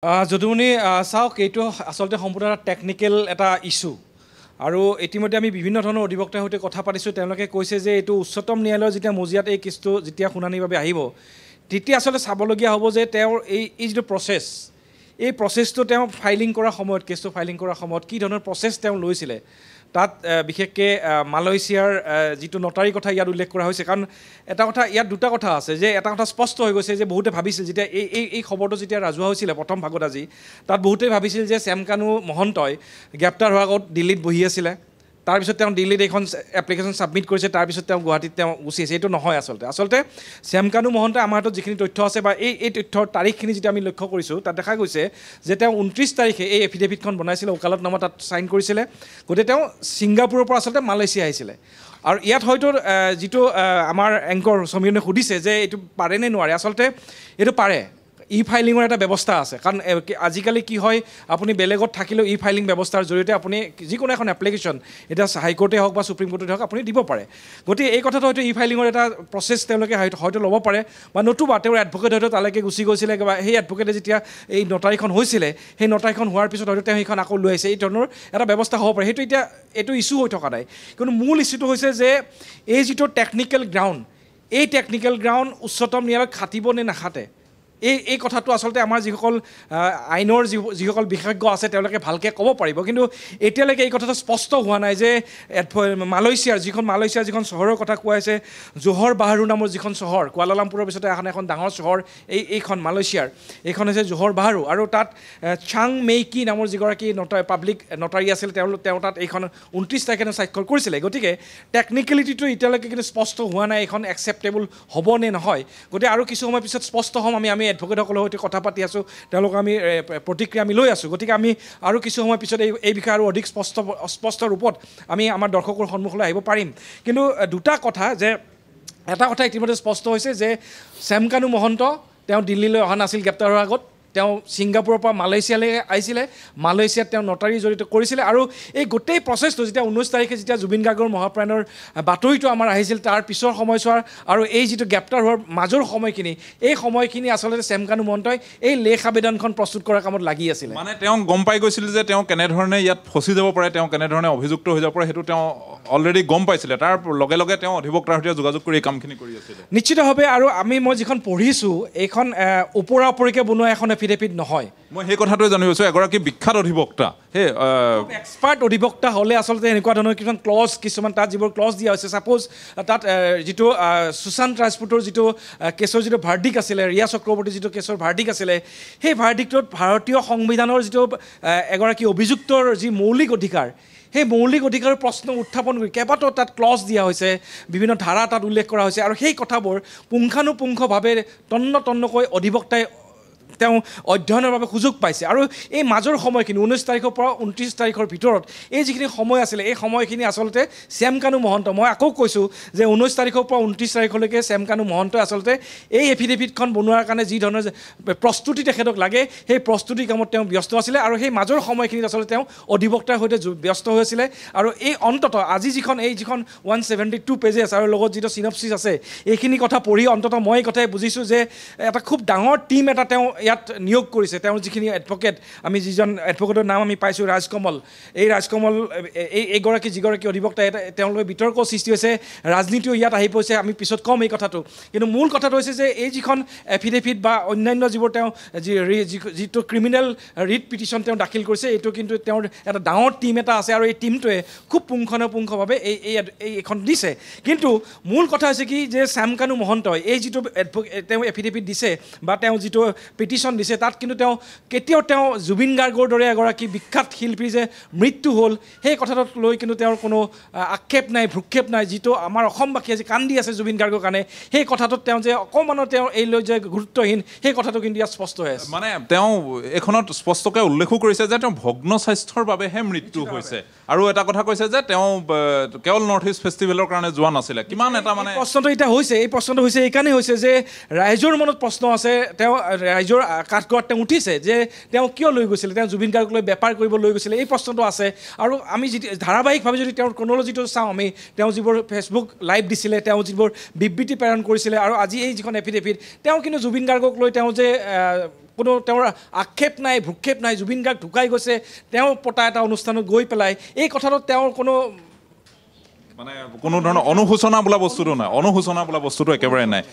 যদুমণি চাওক এইটো আচলতে সম্পূৰ্ণ এটা টেকনিকেল এটা ইছ্যু আৰু ইতিমধ্যে আমি বিভিন্ন ধৰণৰ অধিবক্তাৰ সৈতে কথা পাতিছোঁ তেওঁলোকে কৈছে যে এইটো উচ্চতম ন্যায়ালয়ৰ যেতিয়া মজিয়াত এই কেছটো যেতিয়া শুনানিৰ বাবে আহিব তেতিয়া আচলতে চাবলগীয়া হ'ব যে তেওঁৰ এই যিটো প্ৰচেছ এই প্ৰচেছটো তেওঁ ফাইলিং কৰাৰ সময়ত কেছটো ফাইলিং কৰাৰ সময়ত কি ধৰণৰ প্ৰচেছ তেওঁ লৈছিলে তাত বিশেষকৈ মালয়েছিয়াৰ যিটো নটাৰী কথা ইয়াত উল্লেখ কৰা হৈছে কাৰণ এটা কথা ইয়াত দুটা কথা আছে যে এটা কথা স্পষ্ট হৈ গৈছে যে বহুতে ভাবিছিল যেতিয়া এই খবৰটো যেতিয়া ৰাজহুৱা হৈছিলে প্ৰথম ভাগত আজি তাত বহুতেই ভাবিছিল যে শ্যামকানু মহন্তই গ্ৰেপ্তাৰ হোৱাৰ আগত দিল্লীত বহি আছিলে তাৰপিছত তেওঁ দিল্লীত এখন এপ্লিকেশ্যন ছাবমিট কৰিছে তাৰপিছত তেওঁ গুৱাহাটীত তেওঁ গুচি আহিছে এইটো নহয় আচলতে শ্যামকানু মহন্তই আমাৰ হাতত যিখিনি তথ্য আছে বা এই তথ্যৰ তাৰিখখিনি যেতিয়া আমি লক্ষ্য কৰিছোঁ তাত দেখা গৈছে যে তেওঁ 29 তাৰিখে এই এফিডেভিটখন বনাইছিলে ওকালতনামা তাত চাইন কৰিছিলে গতিকে তেওঁ ছিংগাপুৰৰ পৰা আচলতে মালয়েছিয়া আহিছিলে আৰু ইয়াত হয়তো যিটো আমাৰ এংকৰ সমীৰণে সুধিছে যে এইটো পাৰে নে নোৱাৰে আচলতে এইটো পাৰে ফাইলিঙৰ এটা ব্যৱস্থা আছে কাৰণ আজিকালি কি হয় আপুনি বেলেগত থাকিলেও ফাইলিং ব্যৱস্থাৰ জৰিয়তে আপুনি যিকোনো এখন এপ্লিকেশ্যন এতিয়া হাইকোৰ্টে হওক বা সুপ্ৰিম কোৰ্টে হওক আপুনি দিব পাৰে গতিকে এই কথাটো হয়তো ফাইলিঙৰ এটা প্ৰচেছ তেওঁলোকে হয়তো ল'ব পাৰে বা নতুবা তেওঁৰ এডভকেট হয়তো তালৈকে গুচি গৈছিলে বা সেই এডভকেটে যেতিয়া এই নটাৰীখন হৈছিলে সেই নটাৰীখন হোৱাৰ পিছত হয়তো তেওঁ সেইখন আকৌ লৈ আহিছে এই ধৰণৰ এটা ব্যৱস্থা হ'ব পাৰে সেইটো এতিয়া এইটো ইছ্যু হৈ থকা নাই কিন্তু মূল ইছ্যুটো হৈছে যে এই যিটো টেকনিকেল গ্ৰাউণ্ড এই টেকনিকেল গ্ৰাউণ্ড উচ্চতম ন্যায়ালয়ত খাটিব নে নাখাটে এই কথাটো আচলতে আমাৰ যিসকল আইনৰ যিসকল বিশেষজ্ঞ আছে তেওঁলোকে ভালকৈ ক'ব পাৰিব কিন্তু এতিয়ালৈকে এই কথাটো স্পষ্ট হোৱা নাই যে মালয়েছিয়াৰ যিখন চহৰৰ কথা কোৱা হৈছে জোহৰ বাহাৰু নামৰ যিখন চহৰ কুৱালালামপুৰৰ পিছতে এখন ডাঙৰ চহৰ এইখন মালয়েছিয়াৰ এইখন হৈছে জোহৰ বাহাৰু আৰু তাত চাং মেইকি নামৰ যিগৰাকী পাব্লিক নটাৰী আছিল তেওঁ তাত এইখন 29 তাৰিখে স্বাক্ষৰ কৰিছিলে গতিকে টেকনিকেলিটিটো এতিয়ালৈকে কিন্তু স্পষ্ট হোৱা নাই এইখন একচেপ্টেবল হ'ব নে নহয় গতিকে আৰু কিছু সময় পিছত স্পষ্ট হ'ম আমি এডভকেটসকলৰ সৈতে কথা পাতি আছোঁ তেওঁলোকক আমি প্ৰতিক্ৰিয়া আমি লৈ আছোঁ গতিকে আমি আৰু কিছু সময় পিছত এই বিষয়ে আৰু অধিক স্পষ্ট ৰূপত আমি আমাৰ দৰ্শকৰ সন্মুখলৈ আহিব পাৰিম কিন্তু দুটা কথা যে এটা কথা ইতিমধ্যে স্পষ্ট হৈছে যে শ্যামকানু মহন্ত তেওঁ দিল্লীলৈ অহা নাছিল গ্ৰেপ্তাৰ হোৱাৰ আগত তেওঁ ছিংগাপুৰৰ পৰা মালয়েছিয়ালৈ আহিছিলে মালয়েছিয়াত তেওঁ নটাৰী জড়িত কৰিছিলে আৰু এই গোটেই প্ৰচেছটো যেতিয়া 19 তাৰিখে যেতিয়া জুবিন গাৰ্গৰ মহাপ্ৰাণৰ বাতৰিটো আমাৰ আহিছিল তাৰ পিছৰ সময়ছোৱাৰ আৰু এই যিটো গ্ৰেপ্তাৰ হোৱাৰ মাজৰ সময়খিনি আচলতে শ্যামকানু মহন্তই এই লেখ আবেদনখন প্ৰস্তুত কৰাৰ কামত লাগি আছিলে মানে তেওঁ গম পাই গৈছিল যে তেওঁ কেনেধৰণে ইয়াত ফচি যাব পাৰে তেওঁ কেনেধৰণে অভিযুক্ত হৈ যাব পাৰে সেইটো তেওঁ অলৰেডি গম পাইছিলে তাৰ লগে লগে তেওঁ অধিবক্তাৰ সৈতে যোগাযোগ কৰি এই কামখিনি কৰি আছিলে নিশ্চিতভাৱে আৰু মই যিখন পঢ়িছোঁ এইখন ওপৰা ওপৰিকৈ বনোৱা এখন এফিডেভিট নহয় মই সেই কথাটোৱে জানিব বিচাৰোঁ এগৰাকী বিখ্যাত অধিবক্তা সেই এক্সপাৰ্ট অধিবক্তা হ'লে আচলতে এনেকুৱা ধৰণৰ কিছুমান তাত যিবোৰ ক্লজ দিয়া হৈছে ছাপ'জ তাত যিটো সুশান্ত ৰাজপুতৰ যিটো কেছৰ যিটো ভাৰ্ডিক আছিলে ৰিয়া চক্ৰৱৰ্তীৰ যিটো কেছৰ ভাৰ্ডিক আছিলে সেই ভাৰ্ডিকটোত ভাৰতীয় সংবিধানৰ যিটো এগৰাকী অভিযুক্তৰ যি মৌলিক অধিকাৰ সেই মৌলিক অধিকাৰৰ প্ৰশ্ন উত্থাপন কৰি কেইবাটাও তাত ক্লজ দিয়া হৈছে বিভিন্ন ধাৰা তাত উল্লেখ কৰা হৈছে আৰু সেই কথাবোৰ পুংখানুপুংখভাৱে তন্নকৈ অধিবক্তাই তেওঁ অধ্যয়নৰ বাবে সুযোগ পাইছে আৰু এই মাজৰ সময়খিনি 19 তাৰিখৰ পৰা 29 তাৰিখৰ ভিতৰত এই যিখিনি সময় আছিলে এই সময়খিনি আচলতে শ্যামকানু মহন্ত মই আকৌ কৈছোঁ যে 19 তাৰিখৰ পৰা 29 তাৰিখলৈকে শ্যামকানু মহন্তই আচলতে এই এফিডেভিটখন বনোৱাৰ কাৰণে যি ধৰণৰ প্ৰস্তুতি তেখেতক লাগে সেই প্ৰস্তুতি কামত তেওঁ ব্যস্ত আছিলে আৰু সেই মাজৰ সময়খিনিত আচলতে তেওঁ অধিবক্তাৰ সৈতে ব্যস্ত হৈ আছিলে আৰু এই অন্ততঃ আজি যিখন 172 পেজেছ আৰু লগত যিটো চিনপচিছ আছে এইখিনি কথা পঢ়ি অন্ততঃ মই এই কথাই বুজিছোঁ যে এটা খুব ডাঙৰ টীম এটা তেওঁ ইয়াত নিয়োগ কৰিছে তেওঁৰ যিখিনি এডভকেট আমি যিজন এডভকেটৰ নাম আমি পাইছোঁ ৰাজকমল এইগৰাকী যিগৰাকী অধিবক্তা তেওঁলোকে বিতৰ্ক সৃষ্টি হৈছে ৰাজনীতিও ইয়াত আহি পৰিছে আমি পিছত কম এই কথাটো কিন্তু মূল কথাটো হৈছে যে এই যিখন এফিডেভিট বা অন্যান্য যিবোৰ তেওঁ যিটো ক্ৰিমিনেল ৰিট পিটিশ্যন তেওঁ দাখিল কৰিছে এইটো কিন্তু তেওঁৰ এটা ডাঙৰ টীম এটা আছে আৰু এই টীমটোৱে খুব পুংখানুপুংখভাৱে এইখন দিছে কিন্তু মূল কথা হৈছে কি যে শ্যামকানু মহন্তই এই যিটো তেওঁ এফিডেভিট দিছে বা তেওঁ যিটো পিটিশ্যন দিছে তাত কিন্তু কেতিয়াও তেওঁ জুবিন গাৰ্গৰ দৰে এগৰাকী বিখ্যাত শিল্পীৰ যে মৃত্যু হ'ল সেই কথাটোক লৈ কিন্তু তেওঁৰ কোনো আক্ষেপ নাই ভ্ৰক্ষেপ নাই যিটো আমাৰ অসমবাসীয়ে যে কান্দি আছে জুবিন গাৰ্গৰ কাৰণে সেই কথাটোত তেওঁ যে অকণমানো তেওঁ এই লৈ যে গুৰুত্বহীন সেই কথাটো কিন্তু ইয়াত স্পষ্ট হৈ আছে মানে তেওঁ এইখনত স্পষ্টকৈ উল্লেখো কৰিছে যে তেওঁ ভগ্ন স্বাস্থ্যৰ বাবেহে মৃত্যু হৈছে আৰু এটা কথা কৈছে যে তেওঁ কেৱল নৰ্থ ইষ্ট ফেষ্টিভেলৰ কাৰণে যোৱা নাছিলে কিমান এটা মানে প্ৰশ্নটো এতিয়া হৈছে এই প্ৰশ্নটো হৈছে এইকাৰণেই হৈছে যে ৰাইজৰ মনত প্ৰশ্ন আছে তেওঁ ৰাইজৰ কাঠগড়াত তেওঁ উঠিছে যে তেওঁ কিয় লৈ গৈছিলে তেওঁ জুবিন গাৰ্গক লৈ বেপাৰ কৰিব লৈ গৈছিলে এই প্ৰশ্নটো আছে আৰু আমি ধাৰাবাহিকভাৱে যদি তেওঁৰ ক্ৰনলজিটো চাওঁ আমি তেওঁ যিবোৰ ফেচবুক লাইভ দিছিলে তেওঁ যিবোৰ বিবৃতি প্ৰেৰণ কৰিছিলে আৰু আজি এই যিখন এফিডেভিট তেওঁ কিন্তু জুবিন গাৰ্গক লৈ তেওঁ যে কোনো তেওঁৰ আক্ষেপ নাই ভ্ৰূক্ষেপ নাই জুবিন গাৰ্গ ঢুকাই গৈছে তেওঁ পতা এটা অনুষ্ঠানত গৈ পেলাই এই কথাটোত তেওঁৰ কোনো মানে কোনো ধৰণৰ অনুশোচনা বোলা বস্তুটো নাই অনুশোচনা বোলা বস্তুটো একেবাৰে নাই